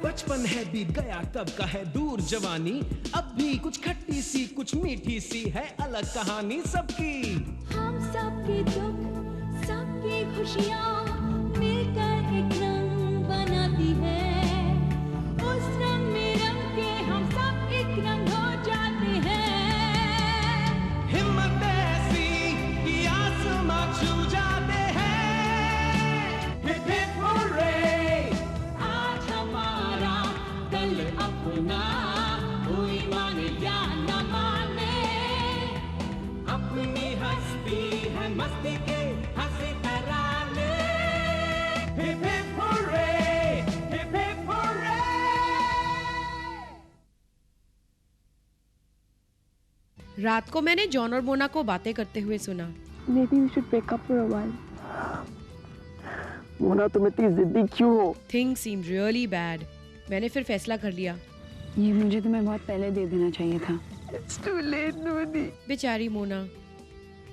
बचपन है बीत गया तब का है दूर जवानी, अब भी कुछ खट्टी सी कुछ मीठी सी है अलग कहानी सबकी। हम सबके दुख सबकी खुशियाँ मिलकर एक रंग बनाती है, उस रंग में रंग के हम सब एक रंग हो जाते हैं। हिम्मत ऐसी कि आसमां छू जाते हैं। हिप हिप हुर्रे, आज हमारा कल अपना, कोई माने या न माने, अपनी हस्ती है मस्ती के हंसी तराने। Hip hip hurray, hip hip hurray. रात को मैंने जॉन और मोना को बातें करते हुए सुना। Maybe we should break up for a while. Mona तुम इतनी जिद्दी क्यों हो? Things seemed really bad. मैंने फिर फैसला कर लिया। ये मुझे तुम्हें बहुत पहले दे देना चाहिए था। It's too late, Noni. बेचारी मोना।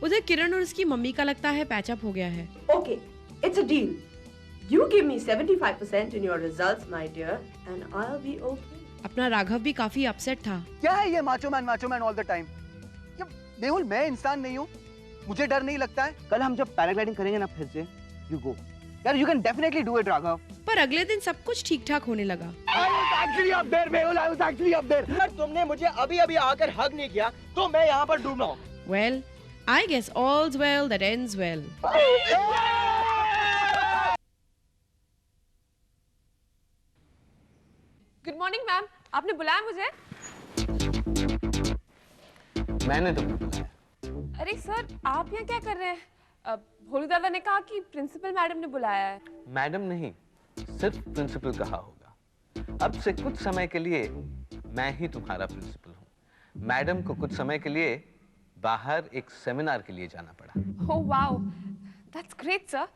उधर किरण और उसकी मम्मी का लगता है पैचअप हो गया है। Okay, it's a deal. You give me 75% in your results, my dear, and I'll be okay. अपना राघव भी काफी अपसेट था। क्या है ये macho man all the time? Mehul, मैं इंसान नहीं हूँ, मुझे डर नहीं लगता है। कल हम जब पैराग्लाइडिंग करेंगे ना फिर से, यू गो यार, you can definitely do it Raghav. पर अगले दिन सब कुछ ठीक ठाक होने लगा। I was actually up there, Mehul, I was actually up there. अगर तुमने मुझे अभी आकर हग नहीं किया तो मैं यहाँ पर डूब रहा हूँ। Well, I guess all's well that ends well. Good morning ma'am, आपने बुलाया मुझे? मैंने तुम्हें बुलाया। अरे सर, आप यहाँ क्या कर रहे हैं? भोलू दादा ने कहा कि प्रिंसिपल मैडम ने बुलाया है। मैडम नहीं, सिर्फ प्रिंसिपल कहा होगा। अब से कुछ समय के लिए मैं ही तुम्हारा प्रिंसिपल हूँ। मैडम को कुछ समय के लिए बाहर एक सेमिनार के लिए जाना पड़ा। Oh wow, that's great sir,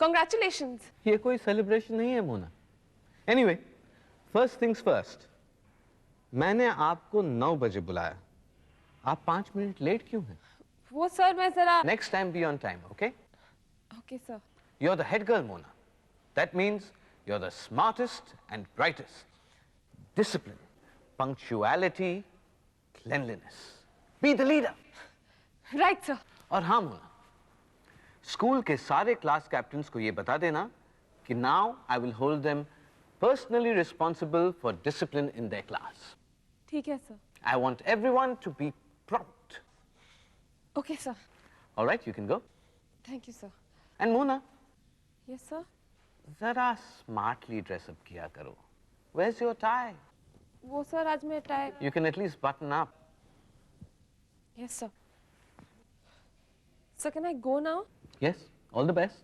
congratulations. ये कोई सेलिब्रेशन नहीं है Mona. Anyway, first things first, मैंने आपको 9 बजे बुलाया, आप 5 मिनट लेट क्यों हैं? वो सर मैं जरा। Next time be on time, okay? Okay sir. You're the head girl, Mona. That means you're the smartest and brightest. Discipline, punctuality, cleanliness. Be the leader. Right sir. और हाँ Mona, school के सारे class captains को ये बता देना कि now I will hold them personally responsible for discipline in their class. ठीक है sir. I want everyone to be prompt. Okay sir. All right, you can go. Thank you sir. And Mona, yes sir. जरा smartly dress up किया करो. Where's your tie? वो sir आज मैं tie. You can at least button up. Yes sir. Sir, can I go now? Yes, all the best.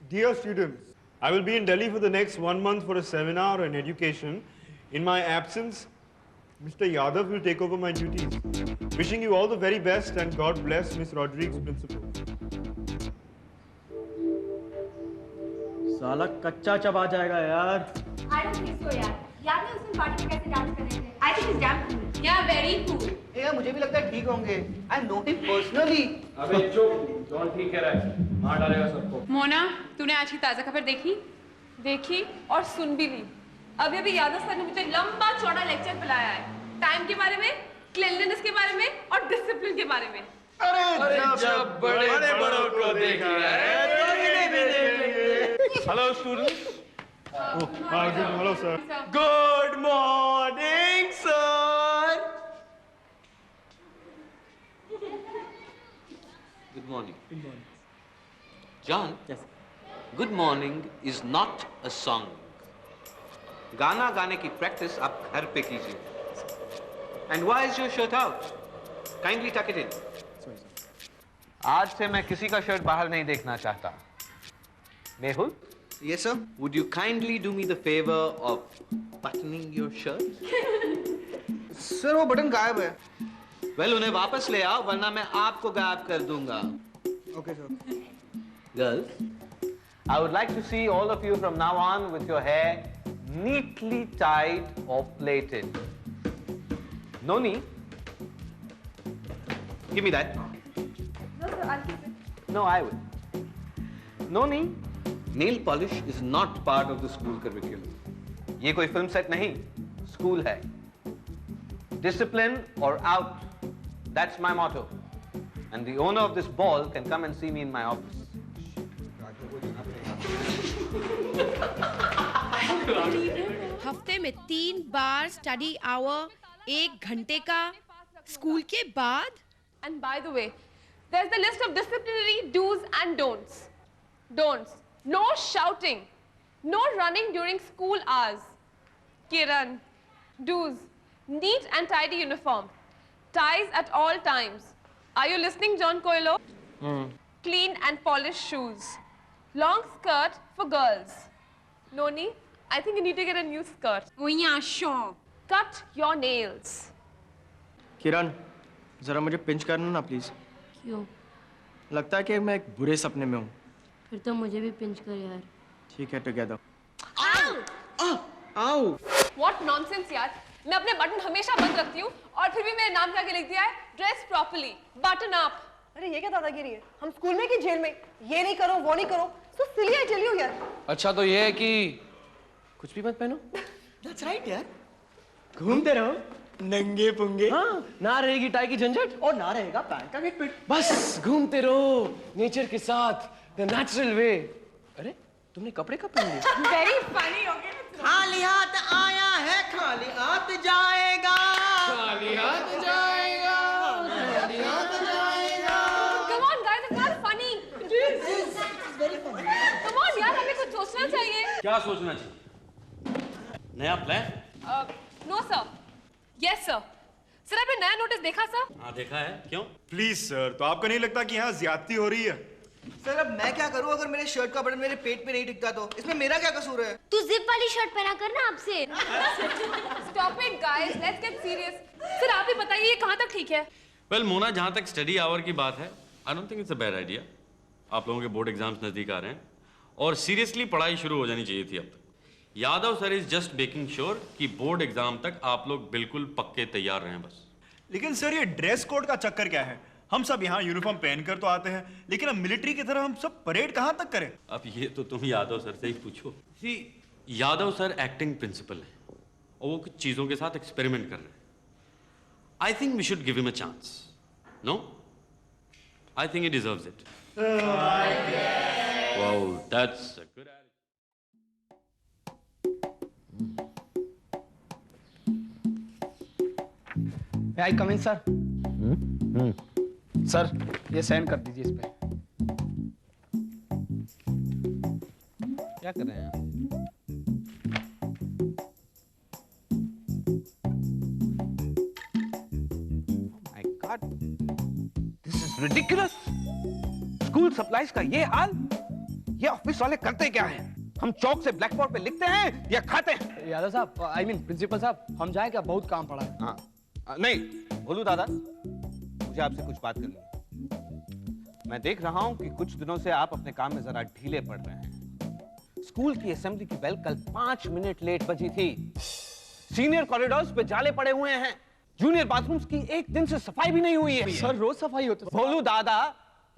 Dear students, I will be in Delhi for the next 1 month for a seminar on education. In my absence, Mr. Yadav will take over my duties. Wishing you all the very best and God bless Miss Rodriguez, principal. साला कच्चा चबा जाएगा यार। I don't think so यार। याद है उस दिन पार्टी में कैसे डांस कर रहे थे? I think he's damn cool. Yeah, very cool. यार मुझे भी लगता है ठीक होंगे। I know him personally. अबे चुप, जॉन ठीक कह रहा है, मार डालेगा सबको। मोना, तूने आज की ताजा खबर देखी? देखी और सुन भी ली। अभी यादव सर ने मुझे लंबा चौड़ा लेक्चर पिलाया है, टाइम के बारे में, क्लीनलीनेस के बारे में और डिसिप्लिन के बारे में। अरे जब बड़े बड़ों को देख लिया है तो इन्हें भी देख लेंगे। Hello, students. Hello, sir. Good morning sir. Good morning. John? Yes. Good morning is not a song. गाना गाने की प्रैक्टिस आप घर पे कीजिए. And why is your shirt out? Kindly tuck it in. Sorry, sir. आज से मैं किसी का शर्ट बाहर नहीं देखना चाहता. Mehul? Yes, sir. Would you kindly do me the favor of buttoning your shirt? Sir वो बटन गायब है। Well, उन्हें वापस ले आओ वरना मैं आपको गायब कर दूंगा. Okay, sir. Girls, I would like to see all of you from now on with your hair neatly tied or plaited. Noni, give me that. No, sir, I'll keep it. No, I will. Noni, Nail polish is not part of the school curriculum. ये कोई film set नहीं, school है. Discipline or out. That's my motto. And the owner of this ball can come and see me in my office. हफ्ते में 3 बार study our, 1 घंटे का, school के बाद. And by the way, there's the list of disciplinary do's and don'ts. Don'ts. No shouting. No running during school hours. Kiran. Do's. Neat and tidy uniform. Ties at all times. Are you listening, John Coelho? Clean and polished shoes. Long skirt for girls. Noni, I think you need to get a new skirt. Oh yeah, sure. Cut your nails. किरण, जरा मुझे pinch करना ना please. क्यों? लगता है कि मैं एक बुरे सपने में हूँ. फिर तो मुझे भी पिंच कर यार. ठीक है, टुगेदर. आओ! What nonsense यार! मैं अपने बटन हमेशा बंद रखती हूँ और फिर भी मेरे नाम के आगे लिख दिया है ड्रेस प्रॉपर्ली, बटन अप. अरे ये क्या दादागिरी है? हम स्कूल में कि जेल में? ये नहीं करो, वो नहीं करो. So silly I tell you यार. अच्छा तो ये है कि कुछ भी मत पहनो. That's right यार. घूमते रहो नंगे पुंगे. हाँ, ना रहेगी टाई की झंझट और ना रहेगा पैंट का फिट. बस घूमते रहो नेचर के साथ, द नेचुरल वे. अरे तुमने कपड़े कब पहन लिए? Very funny हो गया. खाली हाथ आया है, खाली हाथ जाएगा. खाली हाथ जाएगा, खाली हाथ जाएगा. Come on guys, it's not funny. Very funny. Come on यार, हमें कुछ सोचना चाहिए. क्या सोचना चाहिए? नया plan? No sir. Yes sir. Sir आपने नया नोटिस देखा सर? हाँ देखा है. क्यों? प्लीज सर, तो आपको नहीं लगता कि यहाँ ज्यादती हो रही है? सर अब मैं क्या करूं अगर मेरे शर्ट का बटन मेरे पेट पे नहीं टिकता तो? इसमें मेरा क्या कसूर है? तू जिप वाली शर्ट पहना कर ना आपसे. Stop it guys, let's get serious. Sir आप ही बताइए ये कहाँ तक ठीक है? वेल मोना, जहाँ तक स्टडी आवर की बात है, I don't think it's a bad idea. आप लोगों के बोर्ड एग्जाम्स नजदीक आ रहे हैं और सीरियसली पढ़ाई शुरू हो जानी चाहिए थी अब तक. Yadav sir is just making sure कि बोर्ड एग्जाम तक आप लोग बिल्कुल पक्के तैयार रहें बस. लेकिन सर ये ड्रेस कोड का चक्कर क्या है? हम सब यहाँ यूनिफॉर्म पहनकर तो आते हैं, लेकिन अब मिलिट्री की तरह हम सब परेड कहाँ तक करें? अब ये तो तुम यादव सर से ही पूछो. यादव सर एक्टिंग प्रिंसिपल है और वो कुछ चीजों के साथ एक्सपेरिमेंट कर रहे हैं. I think we should give him a chance. No, I think he deserves it. Wow, that's a good. May I come in, sir? Sir ये साइन कर दीजिए इस पे. क्या कर रहे हैं आप? My God, this is ridiculous. School supplies का ये हाल? ये ऑफिस वाले करते क्या हैं? हम चौक से ब्लैक बोर्ड पे लिखते हैं या खाते हैं? यादव साहब, आई मीन प्रिंसिपल साहब, हम जाएं क्या? बहुत काम पड़ा है. हाँ, नहीं भोलू दादा, मुझे आपसे कुछ बात करनी है. मैं देख रहा हूं कि कुछ दिनों से आप अपने काम में जरा ढीले पड़ रहे हैं. स्कूल की असेंबली की बेल कल 5 मिनट लेट बजी थी. सीनियर कॉरिडोर्स पे जाले पड़े हुए हैं. जूनियर बाथरूम्स की एक दिन से सफाई भी नहीं हुई है. सर रोज सफाई होती है. भोलू दादा,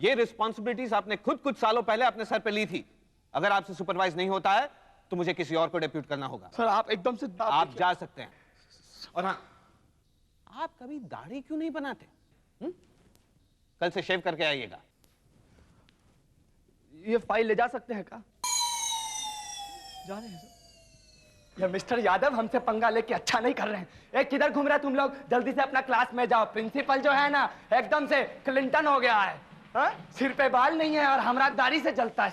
ये रिस्पॉन्सिबिलिटीज आपने खुद कुछ सालों पहले अपने सर पे ली थी. अगर आपसे सुपरवाइज नहीं होता है तो मुझे किसी और को डेप्यूट करना होगा. सर आप एकदम से आप जा सकते हैं. और हाँ, आप कभी दाढ़ी क्यों नहीं बनाते? कल से शेव करके आइएगा. ये फाइल ले जा सकते हैं क्या? जा रहे हैं सर. ये मिस्टर यादव हमसे पंगा लेके अच्छा नहीं कर रहे हैं. एक किधर घूम रहे हैं तुम लोग? जल्दी से अपना क्लास में जाओ. प्रिंसिपल जो है ना एकदम से क्लिंटन हो गया है. हा? सिर पे बाल नहीं है और हमरा दाढ़ी से जलता है.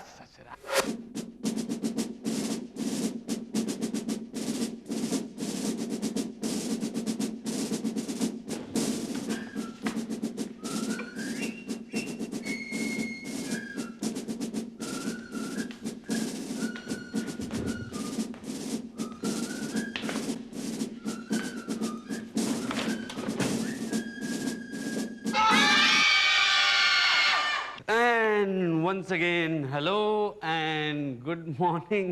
Once again, hello and good morning.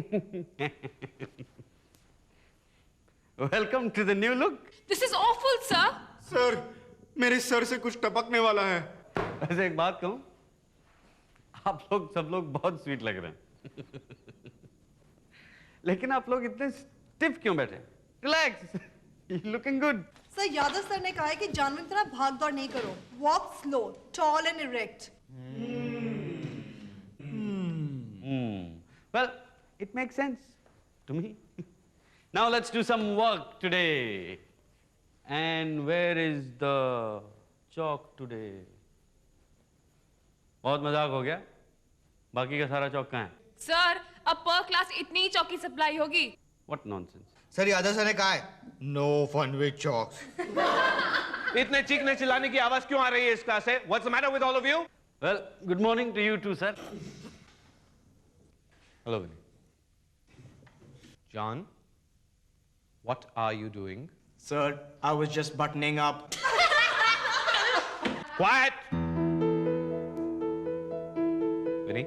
Welcome to the new look. This is awful, sir. Sir, मेरे सर से कुछ टपकने वाला है. वैसे एक बात कहूं, आप लोग सब लोग बहुत स्वीट लग रहे हैं. लेकिन आप लोग इतने स्टिफ क्यों बैठे? Relax, looking good. Sir Yadav sir ने कहा है कि जानवर की तरह भाग दौड़ नहीं करो, walk slow, tall and erect. Well, it makes sense to me. Now let's do some work today. And where is the chalk today? बहुत मजाक हो गया। बाकी का सारा चौक कहाँ है? सर, अब पर क्लास इतनी ही चौक की सप्लाई होगी। What nonsense? Sir Yadav sir ने कहा है नो फन विद चॉक्स। इतने चीखने चिल्लाने की आवाज क्यों आ रही है इस क्लास से? What's the matter with all of you? Well, good morning to you too, sir. Hello, Vinny. John, what are you doing? Sir, I was just buttoning up. Quiet. विनी,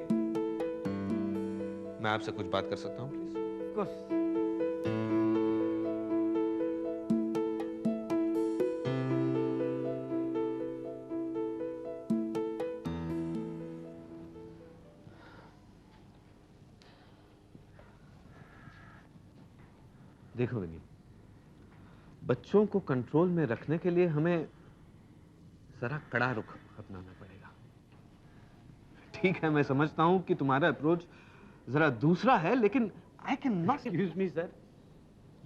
मैं आपसे कुछ बात कर सकता हूँ प्लीज? Of course. देखो विनी, बच्चों को कंट्रोल में रखने के लिए हमें जरा कड़ा रुख अपनाना पड़ेगा। ठीक है, मैं समझता हूं कि तुम्हारा अप्रोच जरा दूसरा है, लेकिन I can not. Excuse me sir,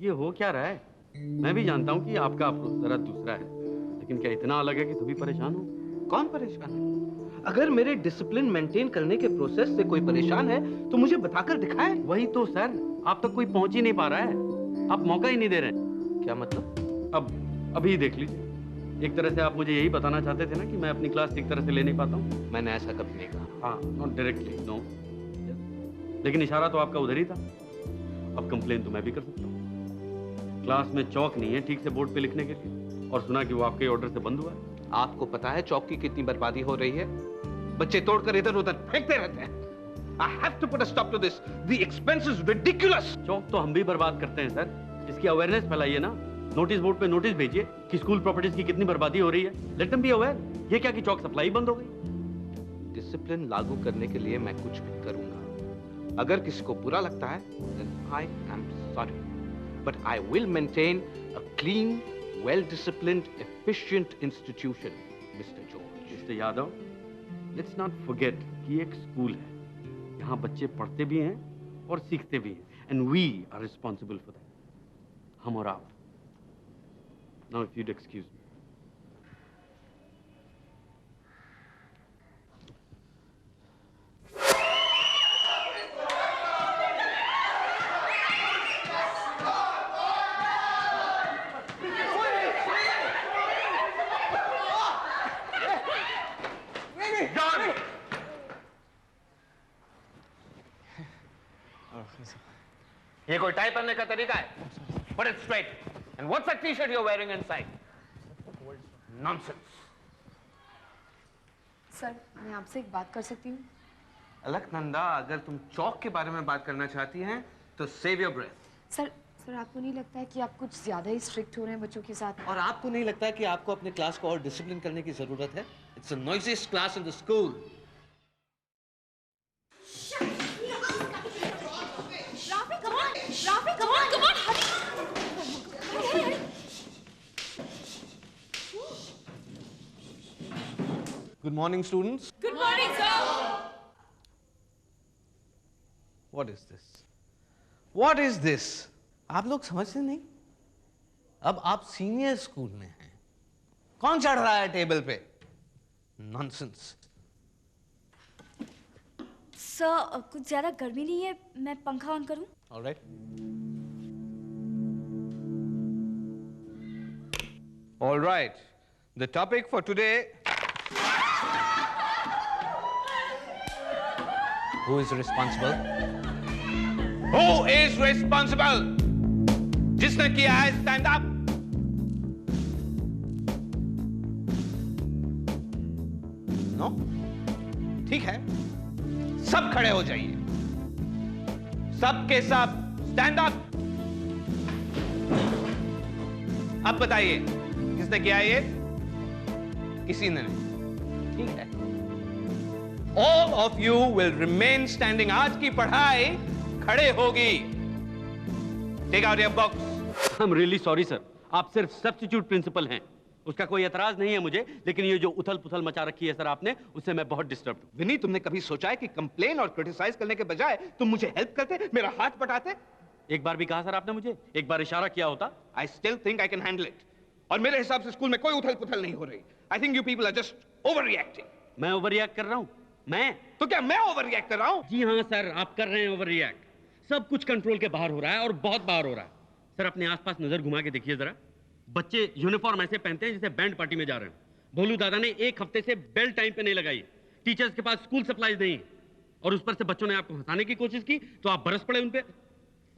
ये हो क्या रहा है? मैं भी जानता हूं कि आपका अप्रोच जरा दूसरा है, लेकिन क्या इतना अलग है कि सभी परेशान हो? कौन परेशान है? अगर मेरे डिसिप्लिन मेंटेन करने के प्रोसेस से कोई परेशान है तो मुझे बताकर दिखाए। वही तो सर, आप तक कोई पहुंच ही नहीं पा रहा है, आप मौका ही नहीं दे रहे। क्या मतलब? अब अभी देख लीजिए, एक तरह से आप मुझे यही बताना चाहते थे ना कि मैं अपनी क्लास ठीक तरह से ले नहीं पाता हूँ। मैंने ऐसा कभी नहीं कहा। हाँ, नॉट डायरेक्टली, नो, लेकिन इशारा तो आपका उधर ही था। अब कंप्लेन तो मैं भी कर सकता हूँ। क्लास में चौक नहीं है ठीक से बोर्ड पे लिखने के लिए, और सुना कि वो आपके ऑर्डर से बंद हुआ है। आपको पता है चौक की कितनी बर्बादी हो रही है? बच्चे तोड़कर इधर उधर फेंकते रहते हैं। I have to put a stop to this. The expense is ridiculous. चौक तो हम भी बर्बाद करते हैं सर, इसकी अवेयरनेस फैलाइए ना। नोटिस बोर्ड पे नोटिस भेजिए कि स्कूल प्रॉपर्टीज की कितनी बर्बादी हो रही है। Let them be aware. ये क्या कि चौक सप्लाई बंद हो गई? डिसिप्लिन लागू करने के लिए मैं कुछ भी करूंगा। अगर किसी को बुरा लगता है, then I am sorry, but I will maintain a clean, well-disciplined, efficient institution, Mr. George. Mr. Yadav, let's not forget कि एक स्कूल है, यहाँ बच्चे पढ़ते भी हैं और सीखते भी हैं, and we are responsible for that. हम और आप। Now, if you'd excuse me. ये कोई टाई पहनने का तरीका है? Put it straight. And what's that T-shirt you're wearing inside? Nonsense. Sir, मैं आपसे एक बात कर सकती हूँ? अलकनंदा, अगर तुम चौक के बारे में बात करना चाहती हैं, तो save your breath. सर, आपको नहीं लगता है कि आप कुछ ज्यादा ही स्ट्रिक्ट हो रहे हैं बच्चों के साथ? और आपको नहीं लगता है कि आपको अपने क्लास को और डिसिप्लिन करने की जरूरत है? It's the noisiest class in the school. Rafi, come on, hurry. Good morning, students. Good morning, sir. What is this? What is this? आप लोग समझते नहीं? अब आप सीनियर स्कूल में हैं। कौन चढ़ रहा है टेबल पे? Nonsense. सर, कुछ ज्यादा गर्मी नहीं है, मैं पंखा ऑन करूं? All right. All right. The topic for today. Who is responsible? Who is responsible? जिसने किया है stand up. No? ठीक है, सब खड़े हो जाइए। सब के सब स्टैंड अप। अब बताइए किसने किया ये? किसी ने नहीं। ठीक है, All of you will remain standing. आज की पढ़ाई खड़े होगी. Take out your books. I'm really sorry sir. आप सिर्फ सब्स्टिट्यूट प्रिंसिपल हैं. उसका कोई एतराज नहीं है मुझे, लेकिन ये जो उथल पुथल मचा रखी है सर आपने, उससे मैं बहुत डिस्टर्ब हूं. विनी, तुमने कभी सोचा है कि कंप्लेन और क्रिटिसाइज करने के बजाय तुम मुझे हेल्प करते, मेरा हाथ बटाते? एक बार भी कहा सर आपने मुझे, एक बार इशारा किया होता. I still think I can handle it. और मेरे हिसाब से स्कूल में कोई उथल पुथल नहीं हो रही. I think you people are just overreacting. मैं ओवररिएक्ट कर रहा हूं? मैं? तो क्या मैं ओवररिएक्ट कर रहा हूं? जी हाँ सर, आप कर रहे हैं ओवररिएक्ट. सब कुछ कंट्रोल के बाहर हो रहा है और बहुत बाहर हो रहा है. सर अपने आसपास नजर घुमा के देखिए जरा. बच्चे यूनिफॉर्म ऐसे पहनते हैं जैसे बैंड पार्टी में जा रहे हैं. भोलू दादा ने एक हफ्ते से बेल टाइम पे नहीं लगाई. टीचर्स के पास स्कूल सप्लाईज नहीं है और उस पर से बच्चों ने आपको हंसाने की कोशिश की तो आप बरस पड़े उन पे.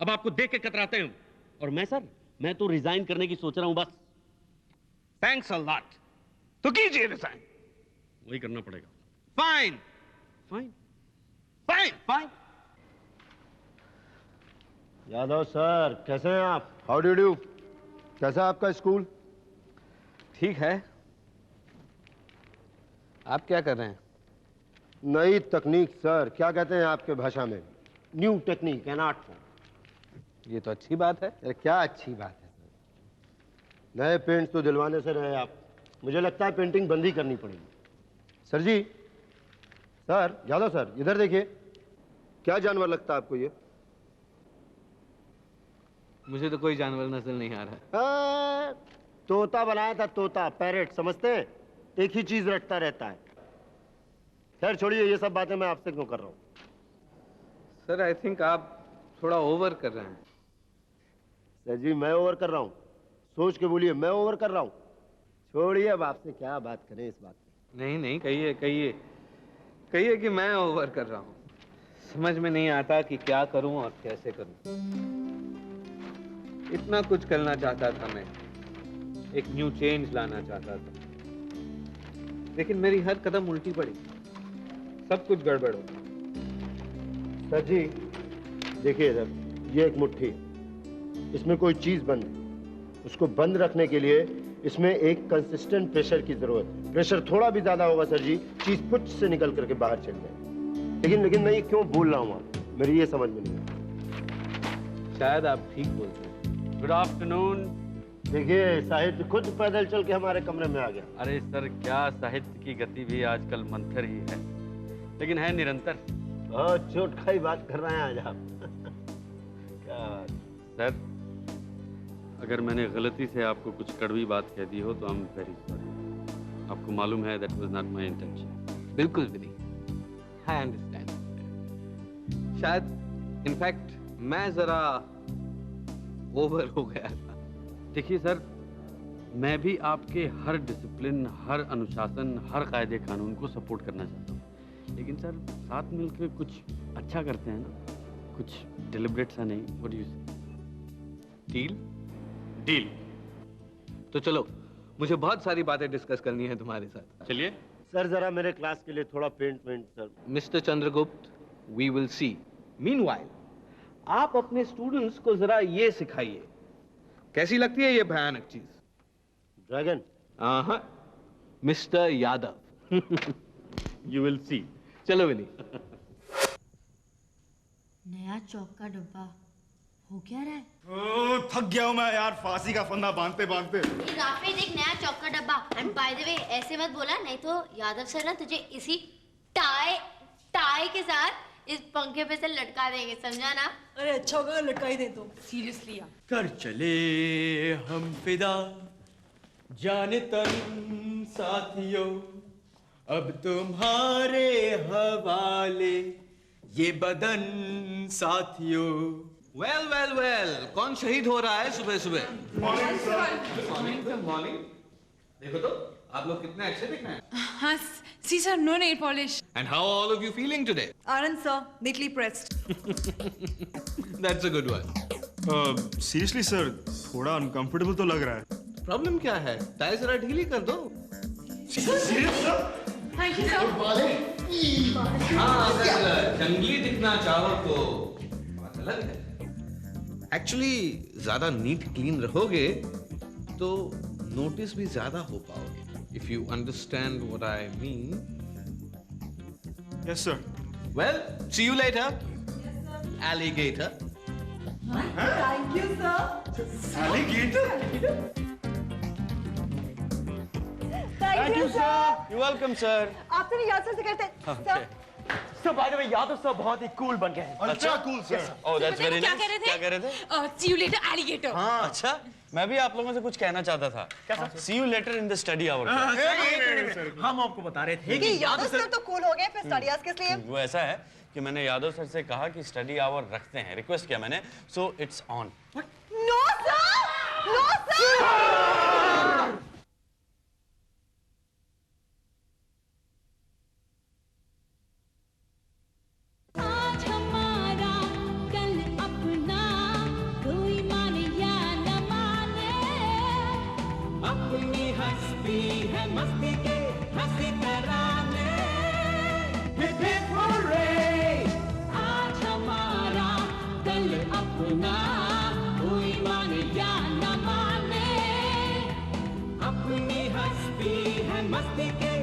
अब आपको देख के कतराते हैं. और मैं सर, मैं तो रिजाइन करने की सोच रहा हूं बस. Thanks a lot. तो कीजिए रिजाइन. वही करना पड़ेगा. Fine fine fine fine. Yadav sir, कैसे हैं आप? How do do? कैसा है आपका स्कूल? ठीक है. आप क्या कर रहे हैं? नई तकनीक सर. क्या कहते हैं आपके भाषा में? New technique, an art form. ये तो अच्छी बात है. अरे क्या अच्छी बात है सर. नए पेंट्स तो दिलवाने से रहे आप. मुझे लगता है पेंटिंग बंद ही करनी पड़ेगी. सर जी, सर, यादव सर, इधर देखिए. क्या जानवर लगता है आपको ये? मुझे तो कोई जानवर नजर नहीं आ रहा. तोता बनाया था, तोता, पैरेट, समझते हैं? एक ही चीज रटता रहता है. खैर छोड़िए, ये सब बातें मैं आपसे क्यों कर रहा हूँ? सर, आई थिंक आप थोड़ा ओवर कर रहे हैं. सर जी, मैं ओवर कर रहा हूँ? सोच के बोलिए, मैं ओवर कर रहा हूँ? छोड़िए, अब आपसे क्या बात करें इस बात में. नहीं नहीं, कहिए कहिए कहिए कि मैं ओवर कर रहा हूँ. समझ में नहीं आता कि क्या करूं और कैसे करूं. इतना कुछ करना चाहता था मैं. एक न्यू चेंज लाना चाहता था, लेकिन मेरी हर कदम उल्टी पड़ी. सब कुछ गड़बड़ हो. सर जी, देखिए इधर, ये एक मुट्ठी. इसमें कोई चीज बंद है. उसको बंद रखने के लिए इसमें एक कंसिस्टेंट प्रेशर की जरूरत है. प्रेशर थोड़ा भी ज्यादा होगा सर जी, चीज पुट से निकल करके बाहर चल जाए. लेकिन मैं ये क्यों बोल रहा हूँ, मेरी ये समझ में नहीं आता. शायद आप ठीक बोलते हैं. Good afternoon. देखिए, साहित्य खुद पैदल चल के हमारे कमरे में आ गया. अरे सर, क्या साहित्य की गति भी आजकल मंथर ही है, लेकिन है निरंतर. बहुत चोट खाई बात कर रहे हैं आज आप. क्या बात सर, अगर मैंने गलती से आपको कुछ कड़वी बात कह दी हो तो आई एम वेरी सॉरी. आपको मालूम है that was not my intention. बिल्कुल भी नहीं. I understand. शायद इनफैक्ट मैं जरा ओवर हो गया था. देखिए सर, मैं भी आपके हर डिसिप्लिन, हर अनुशासन, हर कायदे कानून को सपोर्ट करना चाहता हूँ, लेकिन सर साथ मिलकर कुछ अच्छा करते हैं ना, कुछ डिलिब्रेट सा नहीं. व्हाट डू यू से? डील? डील. तो चलो, मुझे बहुत सारी बातें डिस्कस करनी है तुम्हारे साथ. चलिए. सर, जरा मेरे क्लास के लिए थोड़ा paint went sir. Mister Chandragupta, we will see. Meanwhile, आप अपने स्टूडेंट्स को जरा ये सिखाइए. कैसी लगती है ये भयानक चीज? ड्रैगन. हाँ, mister Yadav. You will see. चलो विनी. नया चौक का डब्बा हो क्या रहा है? थक गया हूँ मैं यार, फांसी का फंदा बांधते बांधते. राफेज, एक नया चौक का डब्बा. एंड बाय द वे, ऐसे मत बोला, नहीं तो यादव सर ना तुझे इसी टाई के साथ इस पंखे पे से लटका देंगे, समझा ना? अरे अच्छा होगा लटका ही दे तो. सीरियसली यार. कर चले हम फिदा जाने तन साथियों, अब तुम्हारे हवाले ये बदन साथियों. वेल वेल वेल, कौन शहीद हो रहा है सुबह सुबह? Morning sir. Morning morning. देखो तो, आप लोग कितने अच्छे दिख रहे हैं. हाँ, see sir, no nail polish. And how are all of you feeling today? Anand sir, neatly pressed. That's a good one. Seriously sir, थोड़ा अनकंफर्टेबल तो लग रहा है. प्रॉब्लम क्या है? टाई जरा ढीली कर दो. Thank you sir. हाँ, अगर जंगली दिखना चाहो तो बात अलग है. एक्चुअली ज्यादा नीट क्लीन रहोगे तो नोटिस भी ज्यादा हो पाओगे. If you understand what I mean. Yes, sir. Well, see you later. Alligator. Thank you, sir. Alligator? Thank you, sir. You're welcome, sir. आपसे नहीं याद से कहते Okay. Sir by the way Yadav sir बहुत ही कूल बन गए हैं। Ultra cool, sir. Oh, that's very क्या nice. कह रहे थे? क्या कह रहे थे? See you later, alligator. हाँ, अच्छा। मैं भी आप लोगों से कुछ कहना चाहता था। क्या sir? See you later in the study hour. हम आपको बता रहे थे कि यादव सर तो कूल हो गए फिर स्टडी आवर्स किस लिए? वो ऐसा है कि मैंने यादव सर से कहा कि स्टडी आवर रखते हैं, रिक्वेस्ट किया मैंने, so it's on. No sir, no sir. आज हमारा कल अपना कोई माने या न माने अपनी हस्ती है मस्ती के हंसी तराने हिप हिप हुर्रे आज हमारा कल अपना कोई माने या न माने अपनी हस्ती है मस्ती के